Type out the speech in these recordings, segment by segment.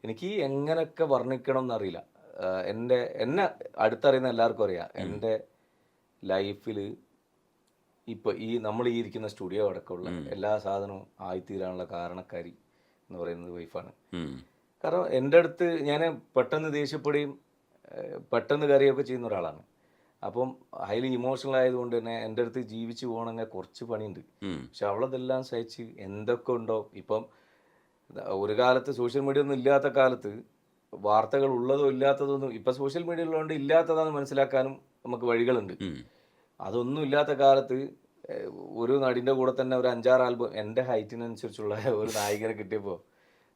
എനിക്ക് എങ്ങനെയൊക്കെ വർണ്ണിക്കണം എന്നറിയില്ല. എന്നെ അടുത്തറിയുന്ന എല്ലാവർക്കും അറിയാം. എൻ്റെ ലൈഫിൽ ഇപ്പോൾ നമ്മൾ ഈ ഇരിക്കുന്ന സ്റ്റുഡിയോ അടക്കമുള്ള എല്ലാ സാധനവും ആയിത്തീരാനുള്ള കാരണക്കാരി എന്ന് പറയുന്നത് വൈഫാണ്. കാരണം എൻ്റെ അടുത്ത് ഞാൻ പെട്ടെന്ന് ദേഷ്യപ്പെടുകയും പെട്ടെന്ന് കരയുകയൊക്കെ ചെയ്യുന്ന ഒരാളാണ്. അപ്പം ഹൈലി ഇമോഷണൽ ആയതുകൊണ്ട് തന്നെ എൻ്റെ അടുത്ത് ജീവിച്ചു പോകണമെങ്കിൽ കുറച്ച് പണിയുണ്ട്. പക്ഷെ അവളതെല്ലാം സഹിച്ച് എന്തൊക്കെ ഉണ്ടോ ഇപ്പം ഒരു കാലത്ത് സോഷ്യൽ മീഡിയ ഒന്നും ഇല്ലാത്ത കാലത്ത് വാർത്തകൾ ഉള്ളതോ ഇല്ലാത്തതൊന്നും ഇപ്പം സോഷ്യൽ മീഡിയ ഉള്ളതുകൊണ്ട് ഇല്ലാത്തതാണെന്ന് മനസ്സിലാക്കാനും നമുക്ക് വഴികളുണ്ട്. അതൊന്നും ഇല്ലാത്ത കാലത്ത് ഒരു നടിൻ്റെ കൂടെ തന്നെ ഒരു 5-6 ആൽബം എൻ്റെ ഹൈറ്റിനനുസരിച്ചുള്ള ഒരു നായികനെ കിട്ടിയപ്പോൾ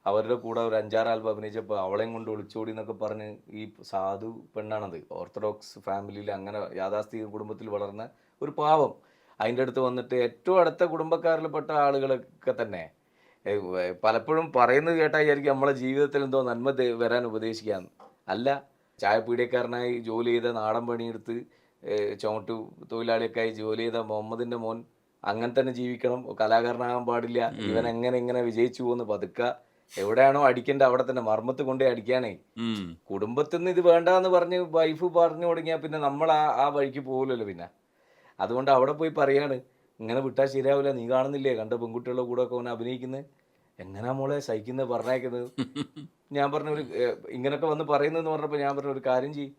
അവരുടെ കൂടെ ഒരു 5-6 ആൽബം അഭിനയിച്ചപ്പോൾ അവളെയും കൊണ്ട് ഒളിച്ചോടി എന്നൊക്കെ പറഞ്ഞ് ഈ സാധു പെണ്ണാണത്. ഓർത്തഡോക്സ് ഫാമിലിയിൽ അങ്ങനെ യാഥാസ്ഥിക കുടുംബത്തിൽ വളർന്ന ഒരു പാവം അതിൻ്റെ അടുത്ത് വന്നിട്ട് ഏറ്റവും അടുത്ത കുടുംബക്കാരിൽപ്പെട്ട ആളുകളൊക്കെ തന്നെ പലപ്പോഴും പറയുന്നത് കേട്ടാൽ വിചാരിക്കും നമ്മളെ ജീവിതത്തിൽ എന്തോ നന്മ വരാൻ ഉപദേശിക്കാന്ന്. അല്ല, ചായപ്പീടിയക്കാരനായി ജോലി ചെയ്ത നാടൻ പണിയെടുത്ത് ചുമട്ടു തൊഴിലാളിയൊക്കെ ആയി ജോലി ചെയ്ത മുഹമ്മദിൻ്റെ മോൻ അങ്ങനെ തന്നെ ജീവിക്കണം, കലാകാരനാകാൻ പാടില്ല, ഇവൻ എങ്ങനെ ഇങ്ങനെ വിജയിച്ചു പോകുന്നു പതുക്കെ എവിടെയാണോ അടിക്കേണ്ട അവിടെ തന്നെ മർമ്മത്ത് കൊണ്ടേ അടിക്കാനേ. കുടുംബത്തിൽ നിന്ന് ഇത് വേണ്ടാന്ന് പറഞ്ഞ് വൈഫ് പറഞ്ഞു തുടങ്ങിയാൽ പിന്നെ നമ്മൾ ആ വഴിക്ക് പോകില്ലല്ലോ. പിന്നെ അതുകൊണ്ട് അവിടെ പോയി പറയാണ്, ഇങ്ങനെ വിട്ടാൽ ശരിയാവില്ല, നീ കാണുന്നില്ലേ കണ്ട പെൺകുട്ടികളുടെ കൂടെ ഒക്കെ അവനെ അഭിനയിക്കുന്നത്, എങ്ങനെയാ മോളെ സഹിക്കുന്നത് പറഞ്ഞേക്കുന്നത്. ഞാൻ പറഞ്ഞ ഒരു ഇങ്ങനെയൊക്കെ വന്ന് പറയുന്നതെന്ന് പറഞ്ഞപ്പോൾ ഞാൻ പറഞ്ഞ ഒരു കാര്യം ചെയ്യും,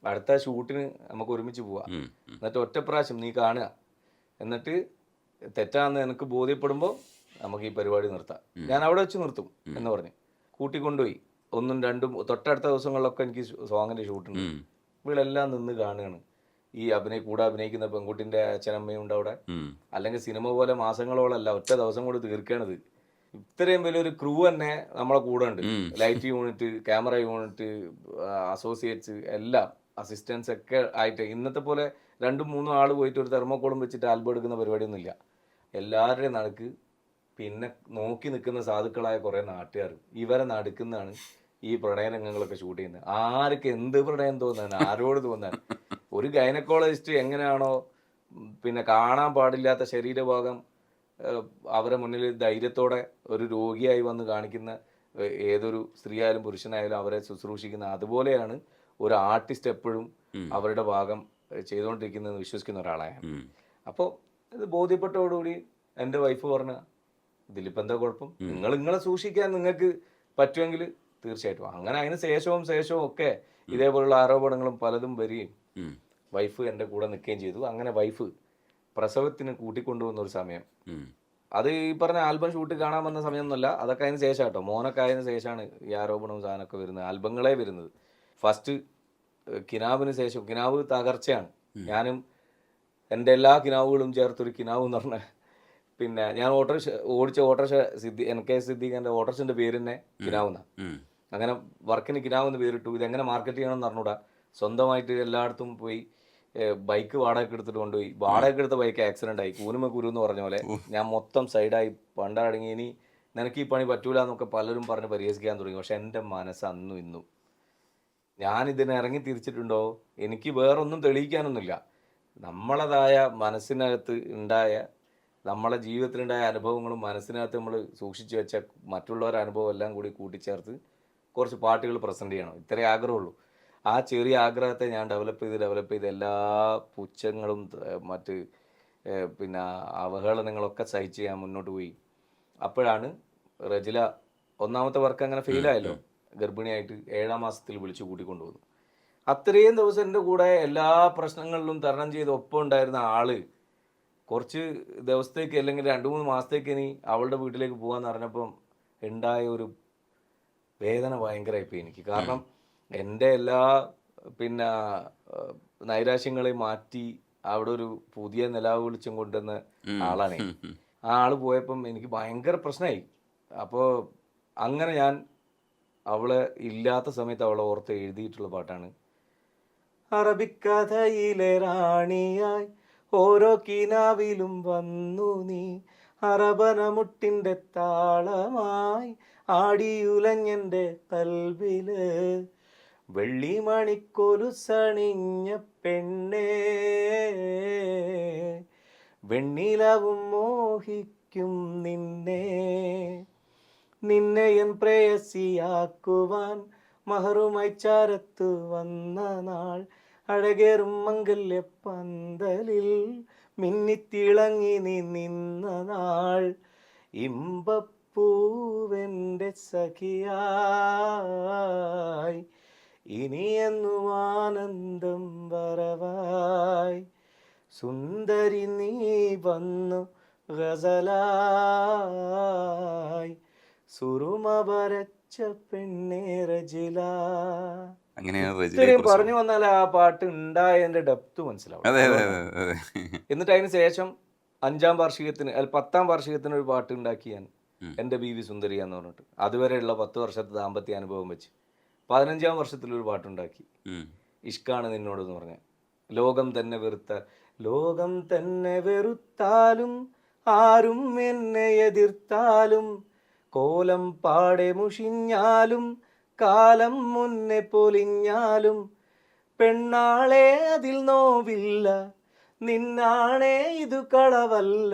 അടുത്ത ഷൂട്ടിന് നമുക്ക് ഒരുമിച്ച് പോവാം, എന്നിട്ട് ഒറ്റ പ്രാവശ്യം നീ കാണുക, എന്നിട്ട് തെറ്റാന്ന് എനിക്ക് ബോധ്യപ്പെടുമ്പോൾ നമുക്ക് ഈ പരിപാടി നിർത്താം, ഞാൻ അവിടെ വെച്ച് നിർത്തും എന്ന് പറഞ്ഞ് കൂട്ടിക്കൊണ്ടുപോയി. 1ഉം 2ഉം തൊട്ടടുത്ത ദിവസങ്ങളിലൊക്കെ എനിക്ക് സോങ്ങിൻ്റെ ഷൂട്ടുണ്ട്. ഇവളെല്ലാം നിന്ന് കാണുകയാണ്. ഈ കൂടെ അഭിനയിക്കുന്ന പെൺകുട്ടിൻ്റെ അച്ഛനമ്മയും ഉണ്ട് അവിടെ. അല്ലെങ്കിൽ സിനിമ പോലെ മാസങ്ങളോളമല്ല, ഒറ്റ ദിവസം കൊണ്ട് തീർക്കണത്. ഇത്രയും വലിയൊരു ക്രൂ തന്നെ നമ്മളെ കൂടെ ഉണ്ട്. Light unit, camera unit, associates, എല്ലാം അസിസ്റ്റൻസ് ഒക്കെ ആയിട്ട്. ഇന്നത്തെ പോലെ 2-3 ആൾ പോയിട്ട് ഒരു തെർമോക്കോളും വെച്ചിട്ട് ആൽബം എടുക്കുന്ന പരിപാടിയൊന്നുമില്ല. എല്ലാവരുടെയും നടുക്ക് പിന്നെ നോക്കി നിൽക്കുന്ന സാധുക്കളായ കുറേ നാട്ടുകാർ ഇവരെ നടുക്കുന്നതാണ് ഈ പ്രണയ രംഗങ്ങളൊക്കെ ഷൂട്ട് ചെയ്യുന്നത്. ആർക്ക് എന്ത് പ്രണയം തോന്നാൻ, ആരോട് തോന്നാൻ. ഒരു ഗൈനക്കോളജിസ്റ്റ് എങ്ങനെയാണോ പിന്നെ കാണാൻ പാടില്ലാത്ത ശരീരഭാഗം അവരെ മുന്നിൽ ധൈര്യത്തോടെ ഒരു രോഗിയായി വന്ന് കാണിക്കുന്ന ഏതൊരു സ്ത്രീ ആയാലും പുരുഷനായാലും അവരെ ശുശ്രൂഷിക്കുന്ന, അതുപോലെയാണ് ഒരു ആർട്ടിസ്റ്റ് എപ്പോഴും അവരുടെ ഭാഗം ചെയ്തുകൊണ്ടിരിക്കുന്നതെന്ന് വിശ്വസിക്കുന്ന ഒരാളാണ്. അപ്പോൾ ഇത് ബോധ്യപ്പെട്ടതോടുകൂടി എൻ്റെ വൈഫ് പറഞ്ഞ, ഇതിലിപ്പോൾ എന്താ കുഴപ്പം, നിങ്ങളെ സൂക്ഷിക്കാൻ നിങ്ങൾക്ക് പറ്റുമെങ്കിൽ തീർച്ചയായിട്ടും. അങ്ങനെ അതിന് ശേഷവും ഒക്കെ ഇതേപോലുള്ള ആരോപണങ്ങളും പലതും വരികയും വൈഫ് എൻ്റെ കൂടെ നിൽക്കുകയും ചെയ്തു. അങ്ങനെ വൈഫ് പ്രസവത്തിന് കൂട്ടിക്കൊണ്ടുപോകുന്ന ഒരു സമയം, അത് ഈ പറഞ്ഞ ആൽബം ഷൂട്ട് കാണാൻ വന്ന സമയമൊന്നുമല്ല, അതൊക്കെ അതിന് ശേഷം കേട്ടോ. മോനൊക്കെ അതിന് ശേഷമാണ് ഈ ആരോപണവും സാധനമൊക്കെ വരുന്നത്, ആൽബങ്ങളെ വരുന്നത്. ഫസ്റ്റ് കിനാവിന് ശേഷം, കിനാവ് തകർച്ചയാണ്. ഞാനും എൻ്റെ എല്ലാ കിനാവുകളും ചേർത്തൊരു കിനാവ് എന്ന് പറഞ്ഞ, പിന്നെ ഞാൻ ഓടിച്ച ഓട്ടോറിക്ഷ NK സിദ്ദീഖിൻ്റെ ഓട്ടോറിക്ഷൻ്റെ പേര് തന്നെ കിനാവെന്നാണ്. അങ്ങനെ വർക്കിന് കിനാവെന്ന് പേരിട്ടു. ഇതെങ്ങനെ മാർക്കറ്റ് ചെയ്യണമെന്ന് അറിഞ്ഞൂടാ. സ്വന്തമായിട്ട് എല്ലായിടത്തും പോയി ബൈക്ക് വാടകയ്ക്ക് എടുത്തിട്ട് കൊണ്ടുപോയി. വാടകയ്ക്ക് എടുത്ത ബൈക്ക് ആക്സിഡൻ്റ് ആയി, കൂനുമ കുരു എന്ന് പറഞ്ഞ പോലെ ഞാൻ മൊത്തം സൈഡായി പണ്ടടങ്ങി. ഇനി നിനക്ക് ഈ പണി പറ്റൂല എന്നൊക്കെ പലരും പറഞ്ഞ് പരിഹസിക്കാൻ തുടങ്ങി. പക്ഷെ എൻ്റെ മനസ്സ് അന്നും ഇന്നും ഞാനിതിനെ ഇറങ്ങി തിരിച്ചിട്ടുണ്ടോ, എനിക്ക് വേറൊന്നും തെളിയിക്കാനൊന്നുമില്ല. നമ്മളതായ മനസ്സിനകത്ത് ഉണ്ടായ, നമ്മളെ ജീവിതത്തിലുണ്ടായ അനുഭവങ്ങളും മനസ്സിനകത്ത് നമ്മൾ സൂക്ഷിച്ചു വെച്ച മറ്റുള്ളവരുടെ അനുഭവം എല്ലാം കൂടി കൂട്ടിച്ചേർത്ത് കുറച്ച് പാട്ടുകൾ പ്രസൻറ്റ് ചെയ്യണം, ഇത്രേ ആഗ്രഹമുള്ളൂ. ആ ചെറിയ ആഗ്രഹത്തെ ഞാൻ ഡെവലപ്പ് ചെയ്ത് എല്ലാ പുച്ഛങ്ങളും മറ്റ് പിന്നെ അവഹേളനങ്ങളൊക്കെ സഹിച്ച് ഞാൻ മുന്നോട്ട് പോയി. അപ്പോഴാണ് റജില ഒന്നാമത്തെ വർക്ക് അങ്ങനെ ഫെയിലായല്ലോ, ഗർഭിണിയായിട്ട് 7-ാം മാസത്തിൽ വിളിച്ചു കൂട്ടിക്കൊണ്ടുപോകുന്നു. അത്രയും ദിവസം എൻ്റെ കൂടെ എല്ലാ പ്രശ്നങ്ങളിലും തരണം ചെയ്ത് ഒപ്പം ഉണ്ടായിരുന്ന ആള് കുറച്ച് ദിവസത്തേക്ക് അല്ലെങ്കിൽ 2-3 മാസത്തേക്ക് ഇനി അവളുടെ വീട്ടിലേക്ക് പോകാമെന്ന് പറഞ്ഞപ്പം ഉണ്ടായ ഒരു വേദന ഭയങ്കരമായിപ്പോയി എനിക്ക്. കാരണം എൻ്റെ എല്ലാ പിന്നെ നൈരാശ്യങ്ങളെയും മാറ്റി അവിടെ ഒരു പുതിയ നിലാവ് വെളിച്ചം കൊണ്ടുവന്ന ആളാണ്. ആ ആള് പോയപ്പം എനിക്ക് ഭയങ്കര പ്രശ്നമായി. അപ്പോൾ അങ്ങനെ ഞാൻ അവളെ ഇല്ലാത്ത സമയത്ത് അവളെ ഓർത്ത് എഴുതിയിട്ടുള്ള പാട്ടാണ്, അറബിക്കഥയിലെ റാണിയായി ഓരോ കിനാവിലും വന്നു നീ, അറബനമുട്ടിൻ്റെ താളമായി ആടിയുലഞ്ഞെൻ്റെ കൽവില്, വെള്ളിമണിക്കൊലുസണിഞ്ഞ പെണ്ണേ, വെണ്ണിലവും മോഹിക്കും നിന്നെ, നിന്നെ എൻ പ്രേയസിയാക്കുവാൻ മഹറുമായി ചാരത്തു വന്ന നാൾ, അഴകേറും മംഗല്യ പന്തലിൽ മിന്നിത്തിളങ്ങി നീ നിന്ന നാൾ, ഇമ്പപ്പൂവെൻ്റെ സഖിയായി ഇനിയെന്നും ആനന്ദം വരവായി, സുന്ദരി നീ വന്നു ഗസലായി, സുറുമ വരച്ച പെണ്ണേ റജില. ഇത്രയും പറഞ്ഞു വന്നാൽ ആ പാട്ട് ഉണ്ടായതിന്റെ ഡെപ്ത് മനസ്സിലാവും. എന്നിട്ട് അതിന് ശേഷം 5ാം വാർഷികത്തിന് 10ാം വാർഷികത്തിന് ഒരു പാട്ട് ഉണ്ടാക്കി ഞാൻ, എൻ്റെ ബീവി സുന്ദരിയ എന്ന് പറഞ്ഞിട്ട്. അതുവരെയുള്ള 10 വർഷത്തെ ദാമ്പത്യ അനുഭവം വെച്ച് 15ാം വർഷത്തിലൊരു പാട്ടുണ്ടാക്കി, ഇഷ്കാണ് നിന്നോടെന്ന് പറഞ്ഞ. ലോകം തന്നെ വെറുത്താലും ആരും എന്നെ എതിർത്താലും, കോലം പാടെ മുഷിഞ്ഞാലും കാലം മുന്നേ പൊലിഞ്ഞാലും, പെണ്ണാളെ അതിൽ നോവില്ല, നിന്നാണേ ഇതു കളവല്ല,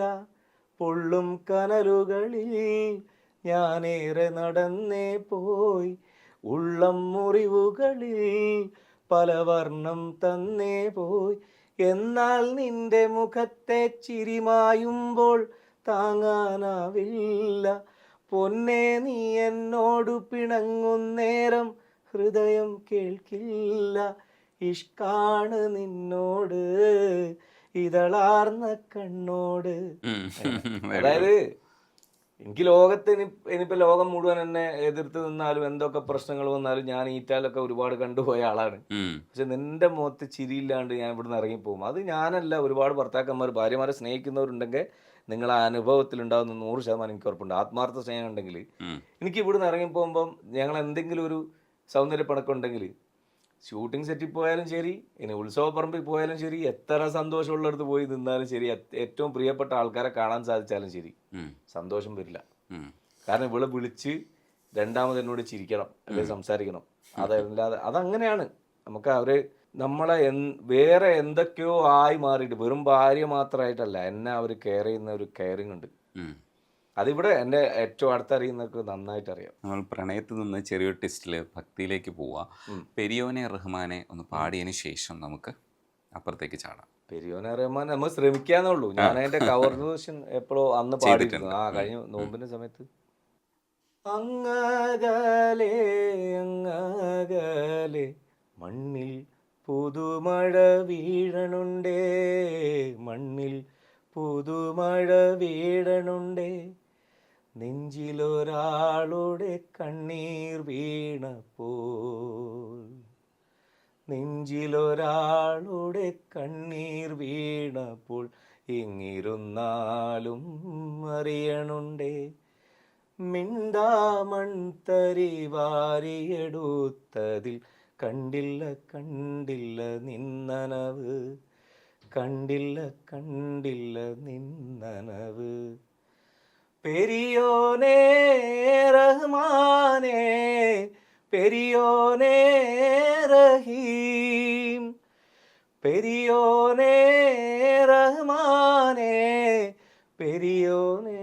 പൊള്ളും കനലുകളിൽ ഞാനേറെ നടന്നേ പോയി, ഉള്ളം മുറിവുകളിൽ പല വർണ്ണം തന്നേ പോയി, എന്നാൽ നിന്റെ മുഖത്തെ ചിരിമായുമ്പോൾ താങ്ങാനാവില്ല, പൊന്നേ നീ എന്നോടു പിണങ്ങുന്നേരം ഹൃദയം കേൾക്കില്ല, ഇഷ്കാണ് നിന്നോട് ഇതളാർന്ന കണ്ണോട്. അതായത് എനിക്ക് ലോകത്തിന് ഇനിയിപ്പോൾ ലോകം മുഴുവൻ എന്നെ എതിർത്ത് നിന്നാലും എന്തൊക്കെ പ്രശ്നങ്ങൾ വന്നാലും ഞാൻ ഈറ്റാലൊക്കെ ഒരുപാട് കണ്ടുപോയ ആളാണ്. പക്ഷെ നിന്റെ മുഖത്ത് ചിരിയില്ലാണ്ട് ഞാൻ ഇവിടുന്ന് ഇറങ്ങിപ്പോകും. അത് ഞാനല്ല, ഒരുപാട് ഭർത്താക്കന്മാർ ഭാര്യമാരെ സ്നേഹിക്കുന്നവരുണ്ടെങ്കിൽ നിങ്ങൾ ആ അനുഭവത്തിലുണ്ടാകുന്ന 100% എനിക്ക് ഉറപ്പുണ്ട്. ആത്മാർത്ഥ സ്നേഹം ഉണ്ടെങ്കിൽ എനിക്ക് ഇവിടുന്ന് ഇറങ്ങിപ്പോകുമ്പം ഞങ്ങൾ എന്തെങ്കിലും ഒരു സൗന്ദര്യപ്പണക്കം ഉണ്ടെങ്കിൽ ഷൂട്ടിംഗ് സെറ്റിൽ പോയാലും ശരി, ഇനി ഉത്സവപ്പറമ്പിൽ പോയാലും ശരി, എത്ര സന്തോഷമുള്ളിടത്ത് പോയി നിന്നാലും ശരി, ഏറ്റവും പ്രിയപ്പെട്ട ആൾക്കാരെ കാണാൻ സാധിച്ചാലും ശരി, സന്തോഷം വരില്ല. കാരണം ഇവളെ വിളിച്ച് രണ്ടാമത് എന്നോട് ചിരിക്കണം അല്ലെങ്കിൽ സംസാരിക്കണം. അതല്ലാതെ അതങ്ങനെയാണ്. നമുക്ക് അവര് നമ്മളെ വേറെ എന്തൊക്കെയോ ആയി മാറിയിട്ട് വെറും ഭാര്യ മാത്രമായിട്ടല്ല, എന്നെ അവർ കെയർ ചെയ്യുന്ന ഒരു കെയറിങ് ഉണ്ട്. അതിവിടെ എൻ്റെ ഏറ്റവും അടുത്തറിയുന്നവർക്ക് നന്നായിട്ട് അറിയാം. നമ്മൾ പ്രണയത്തിൽ നിന്ന് ചെറിയൊരു ടെസ്റ്റിൽ ഭക്തിയിലേക്ക് പോവാം. പെരിയോനെ റഹ്മാനെ ഒന്ന് പാടിയതിന് ശേഷം നമുക്ക് അപ്പുറത്തേക്ക് ചാടാം. പെരിയോനെ റഹ്മാൻ നമ്മൾ ശ്രമിക്കാന്നേ ഉള്ളൂ. ഞാൻ അതിന്റെ കവർ വേർഷൻ എപ്പോഴോ അന്ന് പാടിയിരുന്നു, കഴിഞ്ഞ നോമ്പിന്റെ സമയത്ത്. അങ്ങകലെ അങ്ങകലെ മണ്ണിൽ പുതുമഴ വീഴണുണ്ടേ, മണ്ണിൽ പുതുമഴ വീഴണുണ്ടേ, നെഞ്ചിലൊരാളുടെ കണ്ണീർ വീണപ്പോൾ, നെഞ്ചിലൊരാളുടെ കണ്ണീർ വീണപ്പോൾ, എങ്ങിരുന്നാലും അറിയണുണ്ടേ, മിണ്ടാമൺതരി വാരിയെടുത്തതിൽ കണ്ടില്ല കണ്ടില്ല നിന്നനവ്, കണ്ടില്ല കണ്ടില്ല നിന്നനവ്. പെരിയോനേ റഹ്മാനേ പെരിയോനേ റഹീം, പെരിയോനേ റഹ്മാനേ പെരിയോനേ